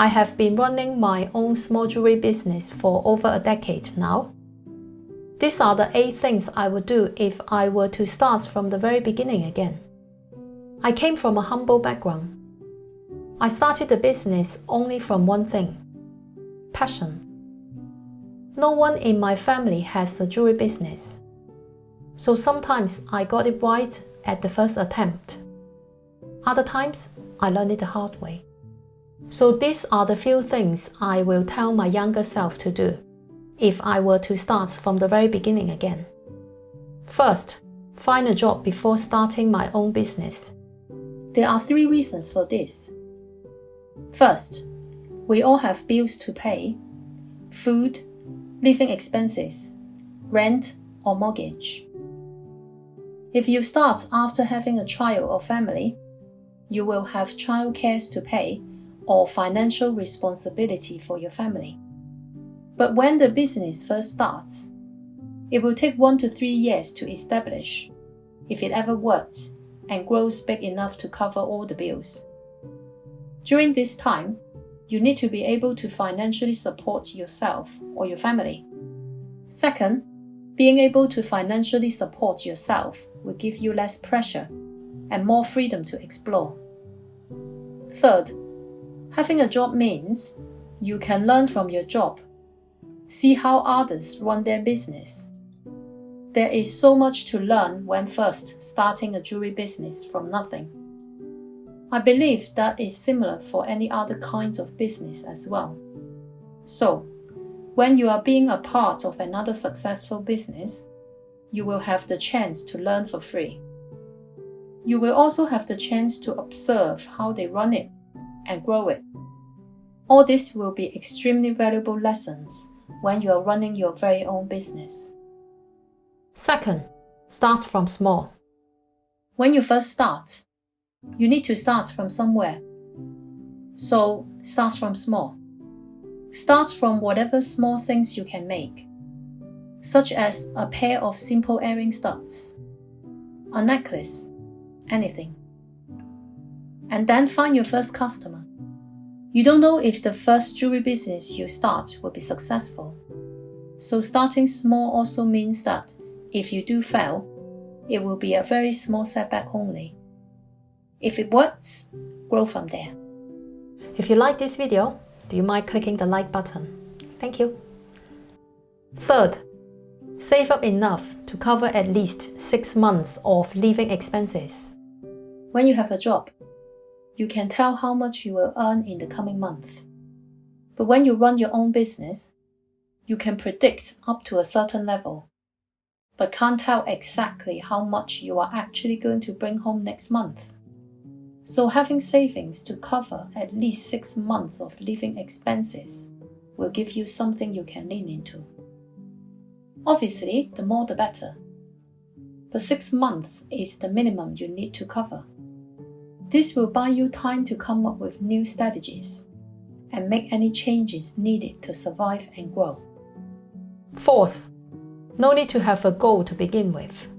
I have been running my own small jewelry business for over a decade now. These are the 8 things I would do if I were to start from the very beginning again. I came from a humble background. I started the business only from one thing: passion. No one in my family has a jewelry business, so sometimes I got it right at the first attempt. Other times, I learned it the hard way. So these are the few things I will tell my younger self to do if I were to start from the very beginning again. First, find a job before starting my own business. There are 3 reasons for this. First, we all have bills to pay: food, living expenses, rent or mortgage. If you start after having a child or family, you will have childcare to pay or financial responsibility for your family. But when the business first starts, it will take 1 to 3 years to establish, if it ever works and grows big enough to cover all the bills. During this time, you need to be able to financially support yourself or your family. Second, being able to financially support yourself will give you less pressure and more freedom to explore. Third, having a job means you can learn from your job, see how others run their business. There is so much to learn when first starting a jewelry business from nothing. I believe that is similar for any other kinds of business as well. So, when you are being a part of another successful business, you will have the chance to learn for free. You will also have the chance to observe how they run it and grow it. All this will be extremely valuable lessons when you are running your very own business. Second, start from small. When you first start, you need to start from somewhere. So, start from small. Start from whatever small things you can make, such as a pair of simple earring studs, a necklace, anything. And then find your first customer. You don't know if the first jewelry business you start will be successful. So starting small also means that if you do fail, it will be a very small setback only. If it works, grow from there. If you like this video, do you mind clicking the like button? Thank you. Third, save up enough to cover at least 6 months of living expenses. When you have a job, you can tell how much you will earn in the coming month. But when you run your own business, you can predict up to a certain level, but can't tell exactly how much you are actually going to bring home next month. So having savings to cover at least 6 months of living expenses will give you something you can lean into. Obviously, the more the better. But 6 months is the minimum you need to cover. This will buy you time to come up with new strategies and make any changes needed to survive and grow. Fourth, no need to have a goal to begin with.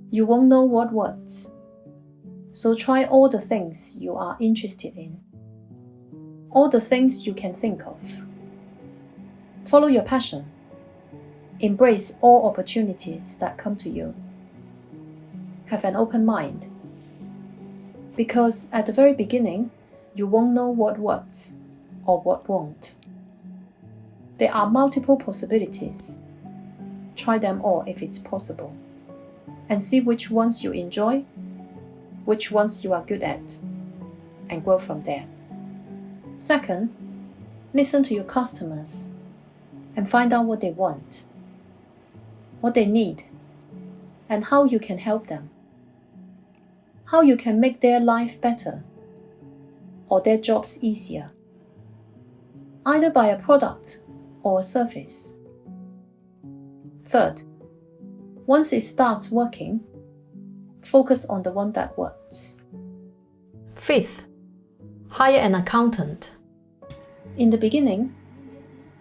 You won't know what works. So try all the things you are interested in, all the things you can think of. Follow your passion. Embrace all opportunities that come to you. Have an open mind. Because at the very beginning, you won't know what works or what won't. There are multiple possibilities. Try them all if it's possible, and see which ones you enjoy, which ones you are good at, and grow from there. Second, listen to your customers and find out what they want, what they need, and how you can help them. How you can make their life better or their jobs easier, either by a product or a service. Third, once it starts working, focus on the one that works. Fifth, hire an accountant. In the beginning,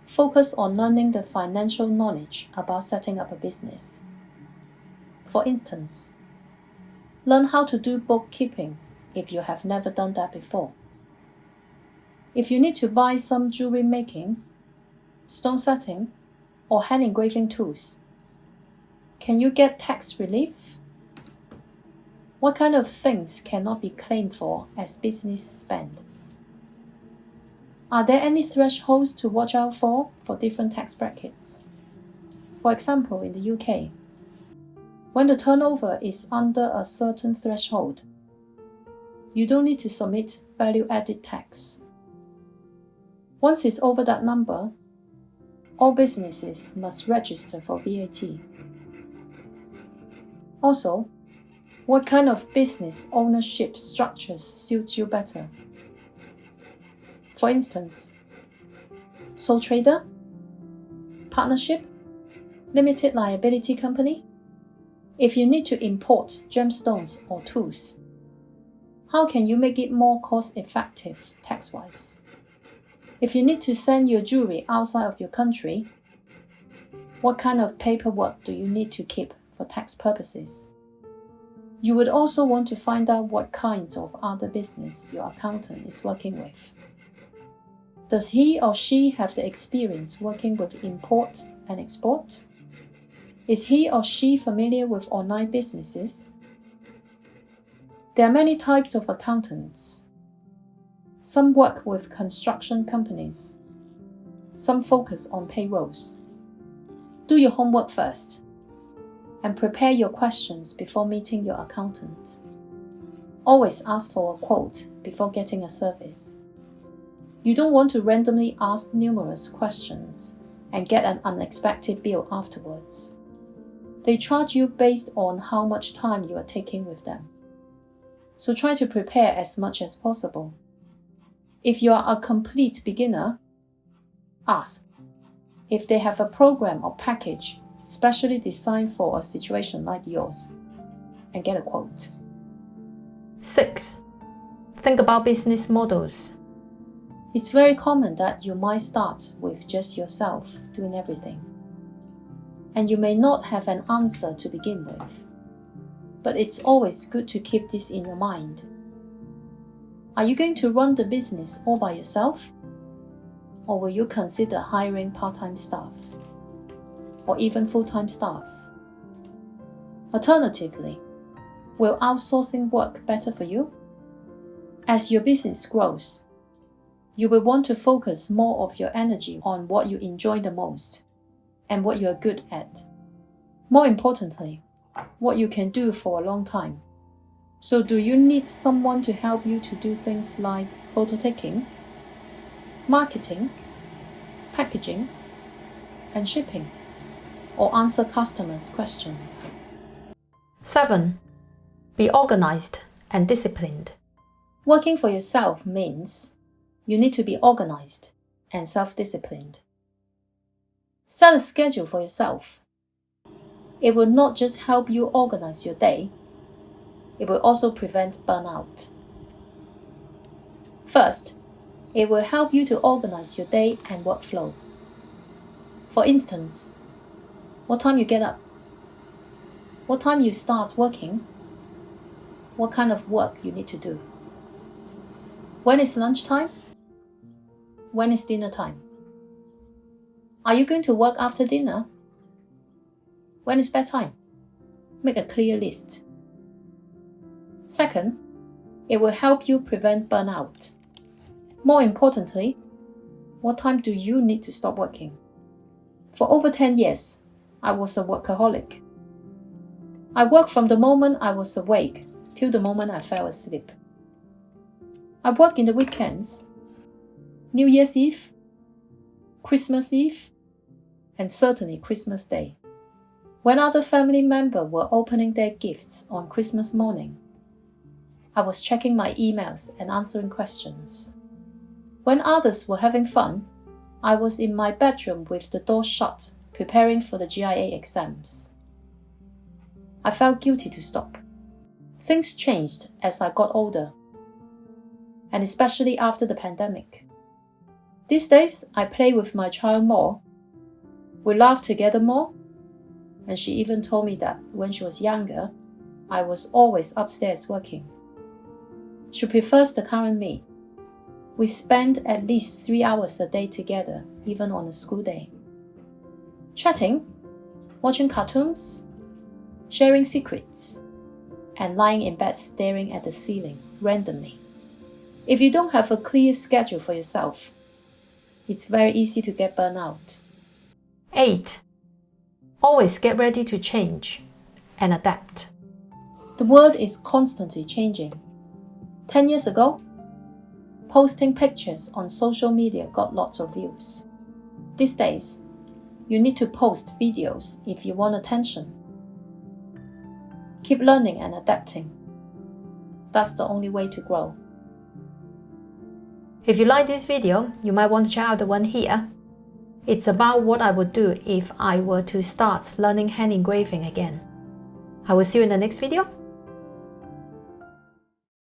focus on learning the financial knowledge about setting up a business. For instance, learn how to do bookkeeping if you have never done that before. If you need to buy some jewelry making, stone setting, or hand engraving tools, can you get tax relief? What kind of things cannot be claimed for as business spend? Are there any thresholds to watch out for different tax brackets? For example, in the UK, when the turnover is under a certain threshold, you don't need to submit value-added tax. Once it's over that number, all businesses must register for VAT. Also, what kind of business ownership structures suit you better? For instance, sole trader, partnership, limited liability company? If you need to import gemstones or tools, how can you make it more cost-effective tax-wise? If you need to send your jewelry outside of your country, what kind of paperwork do you need to keep for tax purposes? You would also want to find out what kinds of other business your accountant is working with. Does he or she have the experience working with import and export? Is he or she familiar with online businesses? There are many types of accountants. Some work with construction companies. Some focus on payrolls. Do your homework first and prepare your questions before meeting your accountant. Always ask for a quote before getting a service. You don't want to randomly ask numerous questions and get an unexpected bill afterwards. They charge you based on how much time you are taking with them. So try to prepare as much as possible. If you are a complete beginner, ask if they have a program or package specially designed for a situation like yours, and get a quote. 6. Think about business models. It's very common that you might start with just yourself doing everything, and you may not have an answer to begin with. But it's always good to keep this in your mind. Are you going to run the business all by yourself? Or will you consider hiring part-time staff? Or even full-time staff? Alternatively, will outsourcing work better for you? As your business grows, you will want to focus more of your energy on what you enjoy the most and what you are good at. More importantly, what you can do for a long time. So do you need someone to help you to do things like photo taking, marketing, packaging, and shipping, or answer customers' questions? 7. Be organized and disciplined. Working for yourself means you need to be organized and self-disciplined. Set a schedule for yourself. It will not just help you organize your day, it will also prevent burnout. First, it will help you to organize your day and workflow. For instance, what time you get up, what time you start working, what kind of work you need to do. When is lunchtime? When is dinner time? Are you going to work after dinner? When is bedtime? Make a clear list. Second, it will help you prevent burnout. More importantly, what time do you need to stop working? For over 10 years, I was a workaholic. I worked from the moment I was awake till the moment I fell asleep. I worked in the weekends, New Year's Eve, Christmas Eve, and certainly Christmas Day. When other family members were opening their gifts on Christmas morning, I was checking my emails and answering questions. When others were having fun, I was in my bedroom with the door shut, preparing for the GIA exams. I felt guilty to stop. Things changed as I got older, and especially after the pandemic. These days, I play with my child more. We laugh together more. And she even told me that when she was younger, I was always upstairs working. She prefers the current me. We spend at least 3 hours a day together, even on a school day. Chatting, watching cartoons, sharing secrets, and lying in bed staring at the ceiling randomly. If you don't have a clear schedule for yourself, it's very easy to get burnt out. 8. Always get ready to change and adapt. The world is constantly changing. 10 years ago, posting pictures on social media got lots of views. These days, you need to post videos if you want attention. Keep learning and adapting. That's the only way to grow. If you like this video, you might want to check out the one here. It's about what I would do if I were to start learning hand engraving again. I will see you in the next video.